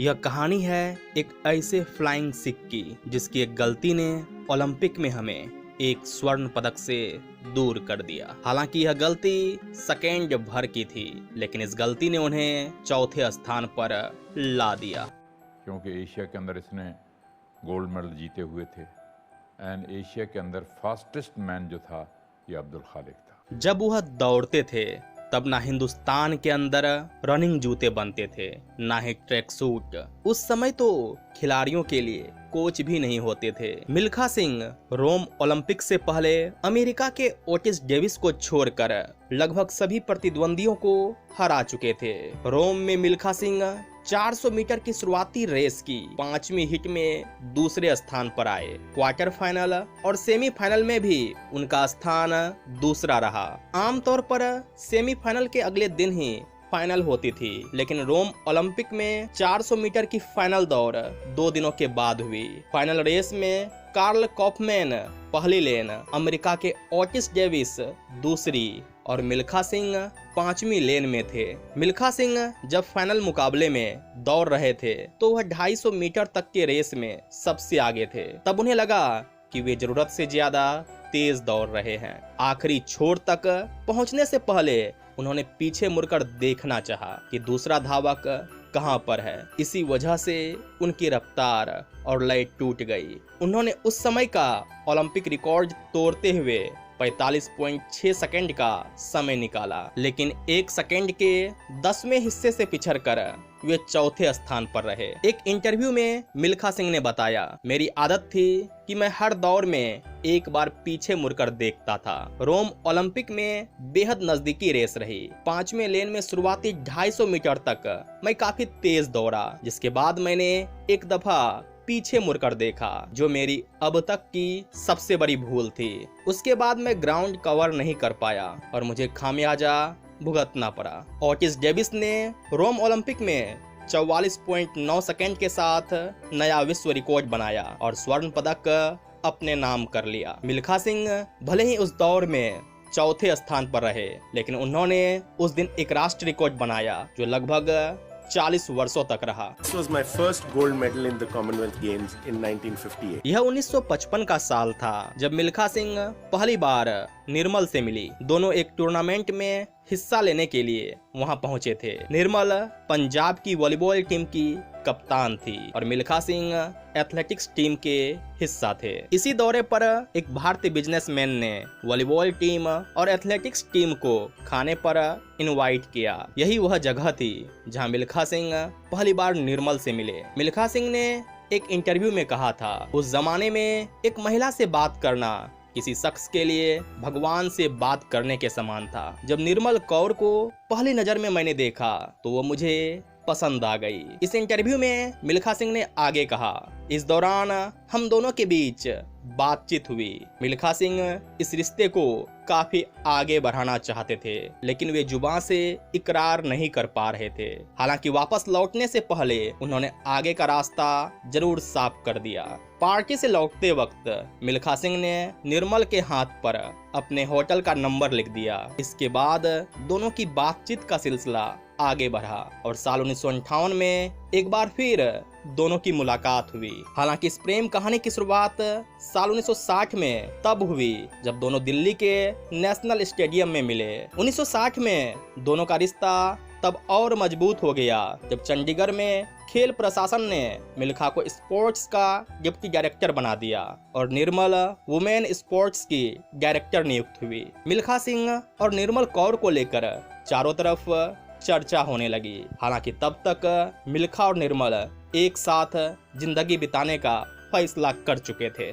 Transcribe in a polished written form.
यह कहानी है एक ऐसे फ्लाइंग सिख की जिसकी एक गलती ने ओलंपिक में हमें एक स्वर्ण पदक से दूर कर दिया। हालांकि यह गलती सेकेंड भर की थी, लेकिन इस गलती ने उन्हें चौथे स्थान पर ला दिया। क्योंकि एशिया के अंदर इसने गोल्ड मेडल जीते हुए थे एंड एशिया के अंदर फास्टेस्ट मैन जो था ये अब्दुल खालिक था। जब वह दौड़ते थे तब ना हिंदुस्तान के अंदर रनिंग जूते बनते थे, ना ही ट्रैक सूट। उस समय तो खिलाड़ियों के लिए कोच भी नहीं होते थे। मिल्खा सिंह रोम ओलंपिक से पहले अमेरिका के ओटिस डेविस को छोड़कर लगभग सभी प्रतिद्वंदियों को हरा चुके थे। रोम में मिल्खा सिंह 400 मीटर की शुरुआती रेस की 5वीं हिट में दूसरे स्थान पर आए। क्वार्टर फाइनल और सेमीफाइनल में भी उनका स्थान दूसरा रहा। आमतौर पर सेमीफाइनल के अगले दिन ही फाइनल होती थी, लेकिन रोम ओलंपिक में 400 मीटर की फाइनल दौड़ 2 दिनों के बाद हुई। फाइनल रेस में कार्ल कॉफमैन पहली लेन, अमेरिका के ओटिस डेविस दूसरी और मिल्खा सिंह 5वीं लेन में थे। मिल्खा सिंह जब फाइनल मुकाबले में दौड़ रहे थे तो वह 250 मीटर तक के रेस में सबसे आगे थे। तब उन्हें लगा कि वे जरूरत से ज्यादा तेज दौड़ रहे हैं। आखिरी छोर तक पहुंचने से पहले उन्होंने पीछे मुड़कर देखना चाहा कि दूसरा धावक कहां पर है। इसी वजह से उनकी रफ्तार और लय टूट गई। उन्होंने उस समय का ओलंपिक रिकॉर्ड तोड़ते हुए 45.6 सेकंड का समय निकाला, लेकिन 1 सेकंड के 10वें हिस्से से पिछड़कर वे चौथे स्थान पर रहे। एक इंटरव्यू में मिल्खा सिंह ने बताया, मेरी आदत थी कि मैं हर दौड़ में एक बार पीछे मुड़कर देखता था। रोम ओलंपिक में बेहद नजदीकी रेस रही। 5वें लेन में शुरुआती 250 मीटर तक मैं काफी तेज दौड़ा, जिसके बाद मैंने एक दफा पीछे मुड़कर देखा, जो मेरी अब तक की सबसे बड़ी भूल थी। उसके बाद मैं ग्राउंड कवर नहीं कर पाया और मुझे खामियाजा भुगतना पड़ा। ओटिस डेविस ने रोम ओलंपिक में 44.9 सेकंड के साथ नया विश्व रिकॉर्ड बनाया और स्वर्ण पदक अपने नाम कर लिया। मिल्खा सिंह भले ही उस दौड़ में चौथे स्थान पर रहे, लेकिन उन्होंने उस दिन एक राष्ट्रीय रिकॉर्ड बनाया जो लगभग 40 वर्षों तक रहा। This was my first gold medal in the Commonwealth Games in 1958. यह 1955 का साल था जब मिल्खा सिंह पहली बार निर्मल से मिली। दोनों एक टूर्नामेंट में हिस्सा लेने के लिए वहां पहुंचे थे। निर्मल पंजाब की वॉलीबॉल टीम की कप्तान थी और मिल्खा सिंह एथलेटिक्स टीम के हिस्सा थे। इसी दौरे पर एक भारतीय बिजनेसमैन ने वॉलीबॉल टीम और एथलेटिक्स टीम को खाने पर इनवाइट किया। यही वह जगह थी जहां मिल्खा सिंह पहली बार निर्मल से मिले। मिल्खा सिंह ने एक इंटरव्यू में कहा था, उस जमाने में एक महिला से बात करना किसी शख्स के लिए भगवान से बात करने के समान था। जब निर्मल कौर को पहली नजर में मैंने देखा तो वो मुझे पसंद आ गई। इस इंटरव्यू में मिल्खा सिंह ने आगे कहा, इस दौरान हम दोनों के बीच बातचीत हुई। मिल्खा सिंह इस रिश्ते को काफी आगे बढ़ाना चाहते थे, लेकिन वे जुबान से इकरार नहीं कर पा रहे थे। हालांकि वापस लौटने से पहले उन्होंने आगे का रास्ता जरूर साफ कर दिया। पार्टी से लौटते वक्त मिल्खा सिंह ने निर्मल के हाथ पर अपने होटल का नंबर लिख दिया। इसके बाद दोनों की बातचीत का सिलसिला आगे बढ़ा और साल 1958 में एक बार फिर दोनों की मुलाकात हुई। हालांकि इस प्रेम कहानी की शुरुआत साल 1960 में तब हुई जब दोनों दिल्ली के नेशनल स्टेडियम में मिले। 1960 में दोनों का रिश्ता तब और मजबूत हो गया जब चंडीगढ़ में खेल प्रशासन ने मिल्खा को स्पोर्ट्स का डिप्टी डायरेक्टर बना दिया और निर्मल वुमेन स्पोर्ट्स की डायरेक्टर नियुक्त हुई। मिल्खा सिंह और निर्मल कौर को लेकर चारों तरफ चर्चा होने लगी। हालांकि तब तक मिल्खा और निर्मल एक साथ जिंदगी बिताने का फैसला कर चुके थे।